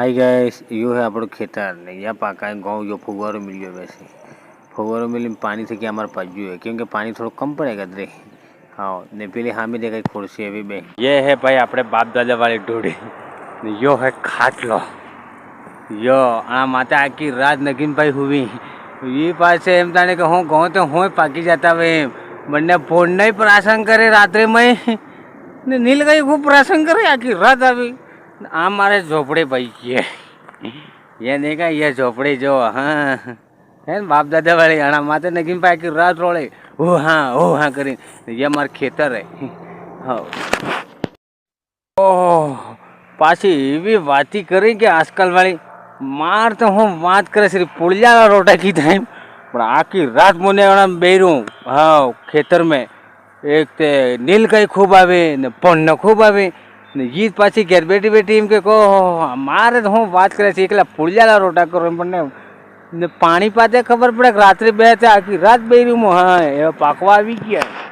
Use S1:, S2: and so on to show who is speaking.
S1: Hi guys, यो है આપણો ખેતર ને यहाँ पाका गाँव जो फुवारो मिल गयो वैसे फुवारो मिल पानी से क्या हमारे पास जो है क्योंकि पानी थोड़ा कम पड़ेगा दरे। हाँ ने पहले हाँ में देखा कुर्सी अभी बे ये है भाई अपने बाप दादा वाली ढूढ़ी यो है खाटलो यो आ माता आखी रात नगीन भाई हुई ये पास से एम ताने के हूँ गाँव तो हूँ पाकी जाता वे बन्ने फोन नहीं प्रासन करे रात्रे में ने नील गई खूब प्रासन करे आखी रात अभी आ मारे झोपड़े भाई ये देखा ये झोपड़े जो हाँ है बाप दादा वाले आना माते नगीन पाई की रात रोड़े ओ हाँ करी ये हमारे खेतर है। हाँ ओह पासी एवी बाती करी कि आजकल वाली मार तो हूँ बात करे सिर्फ पुलिया रोटा की टाइम पर आखी रात मुने बेरू। हाँ खेतर में एक ते नील कई खूब आवे ने पन्न खूब आवे ने गीत पाછી ઘેર બેઠી બેઠી એમ કે કહો મારે તો હું વાત કરે છે એકલા પુળિયાલા રોટા કરો પણ ને પાણી પાતે ખબર પડે રાત્રે બે આખી રાત બેર્યું હા એ પાકવા આવી ગયા।